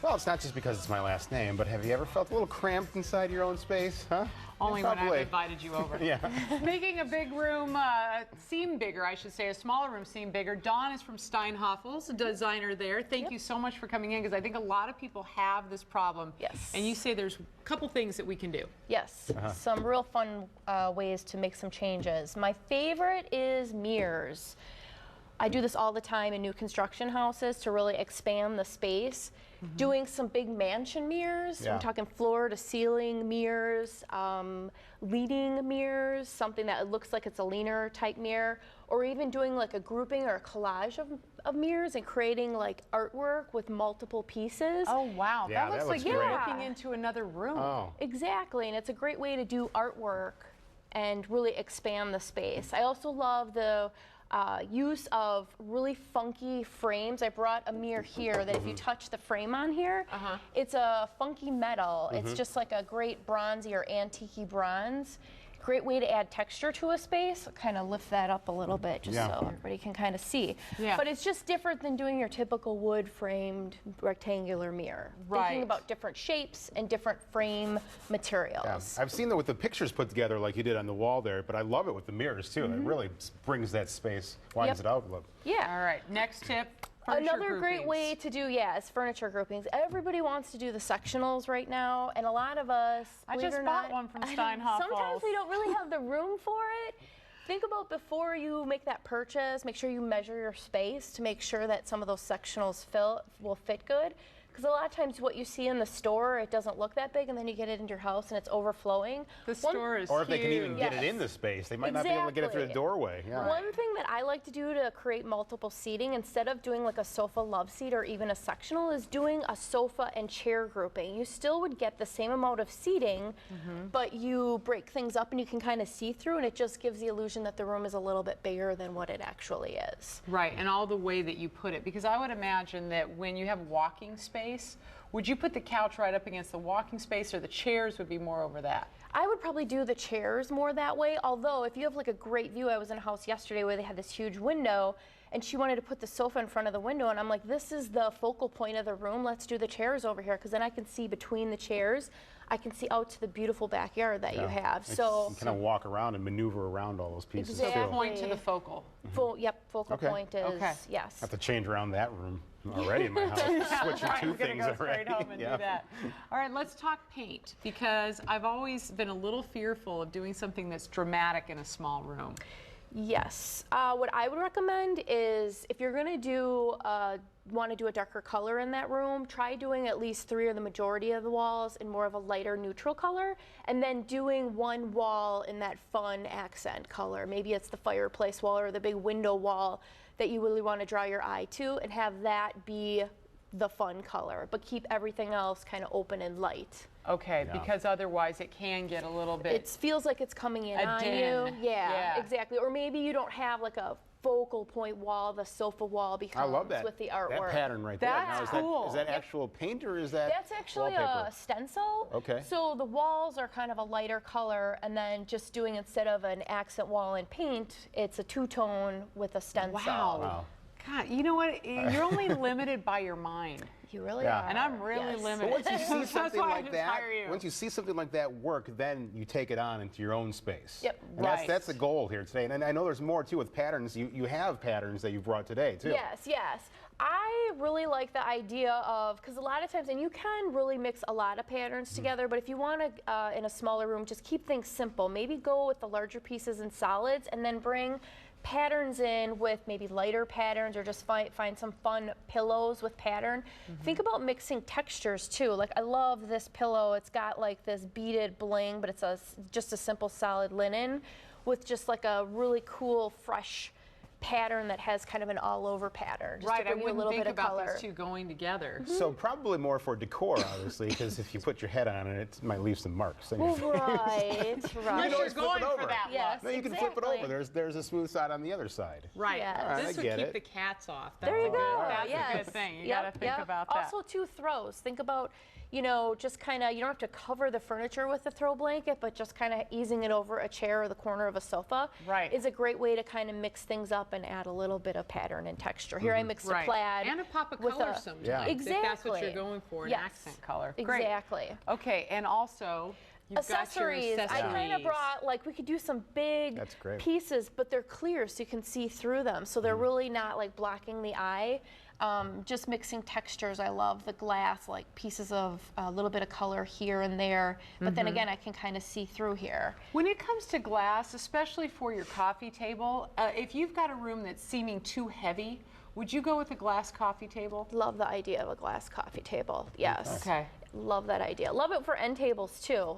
Well, it's not just because it's my last name, but have you ever felt a little cramped inside your own space, huh? Only when I've invited you over. Yeah. Making a big room seem bigger, I should say, a smaller room seem bigger. Dawn is from Steinhafels, a designer there. Thank you so much for coming in, because I think a lot of people have this problem. Yes. And you say there's a couple things that we can do. Yes, some real fun ways to make some changes. My favorite is mirrors. I do this all the time in new construction houses to really expand the space. Doing some big mansion mirrors. Yeah. I'm talking floor to ceiling mirrors, leading mirrors, something that looks like it's a leaner type mirror, or even doing like a grouping or a collage of mirrors and creating like artwork with multiple pieces. Oh, wow. Yeah, that looks like great. you're looking into another room. Oh. Exactly, and it's a great way to do artwork and really expand the space. I also love the use of really funky frames. I brought a mirror here that if you touch the frame on here, it's a funky metal. It's just like a great bronzy or antique-y bronze. Great way to add texture to a space. I'll kind of lift that up a little bit just so everybody can kind of see. Yeah. But it's just different than doing your typical wood-framed rectangular mirror. Thinking about different shapes and different frame materials. Yeah. I've seen that with the pictures put together like you did on the wall there, but I love it with the mirrors too. It really brings that space, widens it out a little. Yeah. All right, next tip. Another great way to do, is furniture groupings. Everybody wants to do the sectionals right now, and a lot of us, I just bought one from Steinhafels. Sometimes we don't really have the room for it. Think about before you make that purchase, make sure you measure your space to make sure that some of those sectionals will fit good. Because a lot of times what you see in the store, it doesn't look that big, and then you get it into your house and it's overflowing. The store is Or if they can huge. even get it in the space, they might not be able to get it through the doorway. Yeah. One thing that I like to do to create multiple seating, instead of doing like a sofa love seat or even a sectional, is doing a sofa and chair grouping. You still would get the same amount of seating, but you break things up and you can kind of see through, and it just gives the illusion that the room is a little bit bigger than what it actually is. Right, and all the way that you put it, because I would imagine that when you have walking space, would you put the couch right up against the walking space, or the chairs would be more over that? I would probably do the chairs more that way, although if you have like a great view, I was in a house yesterday where they had this huge window, and she wanted to put the sofa in front of the window, and I'm like, this is the focal point of the room, let's do the chairs over here, because then I can see between the chairs, I can see out to the beautiful backyard that you have. So you kind of walk around and maneuver around all those pieces Exactly. too. Point to the focal. Focal point is, yes. I have to change around that room already in my house. Switching two things go already. straight home and do that. All right, let's talk paint, because I've always been a little fearful of doing something that's dramatic in a small room. Yes. What I would recommend is if you're going to want to do a darker color in that room, try doing at least 3 or the majority of the walls in more of a lighter neutral color, and then doing one wall in that fun accent color. Maybe it's the fireplace wall or the big window wall that you really want to draw your eye to, and have that be the fun color, but keep everything else kind of open and light. Okay, because otherwise it can get a little bit... It feels like it's coming in on din. you. Yeah, exactly. Or maybe you don't have like a focal point wall, the sofa wall becomes I love that. with the artwork. That pattern right there. That's cool. Is that actual paint, or is that That's actually wallpaper? a stencil. Okay. So the walls are kind of a lighter color, and then just doing, instead of an accent wall in paint, it's a two-tone with a stencil. Wow. God, you know what? You're only limited by your mind. You really are. And I'm really limited. But once you see That's something why I like just that, hire you. once you see something like that work, then you take it on into your own space. Yep. And that's the goal here today. And I know there's more too with patterns. You have patterns that you brought today too. Yes. I really like the idea of, because a lot of times, and you can really mix a lot of patterns together, but if you want to, in a smaller room, just keep things simple. Maybe go with the larger pieces and solids, and then bring patterns in with maybe lighter patterns, or just find some fun pillows with pattern. Think about mixing textures too. Like, I love this pillow. It's got like this beaded bling, but it's just a simple solid linen with just like a really cool fresh pattern that has kind of an all-over pattern, just to bring you a little bit of color. These two going together. So probably more for decor, obviously, because if you put your head on it, it might leave some marks. Right, right. You're going for that yes, No, you can flip it over. There's a smooth side on the other side. Right. Yes. This would keep the cats off. There you go. That's a good thing. You got to think about that. Also, 2 throws. Think about, you know, just kind of, you don't have to cover the furniture with the throw blanket, but just kind of easing it over a chair or the corner of a sofa is a great way to kind of mix things up and add a little bit of pattern and texture. Here I mixed a plaid. And a pop of color sometimes. Exactly. If that's what you're going for, an accent color. Exactly. Great. Okay, and also, you've accessories. got your accessories. I kind of brought, like, we could do some big pieces, but they're clear so you can see through them. So they're really not like blocking the eye. Just mixing textures. I love the glass, like pieces of a little bit of color here and there. But then again, I can kind of see through here. When it comes to glass, especially for your coffee table, if you've got a room that's seeming too heavy, would you go with a glass coffee table? Love the idea of a glass coffee table. Yes. Okay. Love that idea. Love it for end tables too.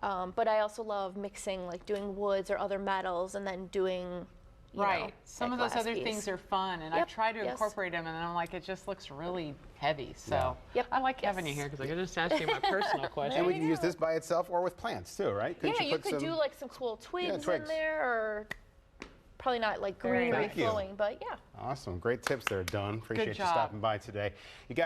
But I also love mixing, like doing woods or other metals and then doing, you know, some of those other things are fun, and I try to incorporate them, and I'm like, it just looks really heavy. So I like having you here because I can just ask you my personal question. And we can use this by itself or with plants too, right? Yeah, you could do like some cool twigs in there, or probably not like greenery flowing, but yeah. Awesome. Great tips there, Dawn. Appreciate you stopping by today. You guys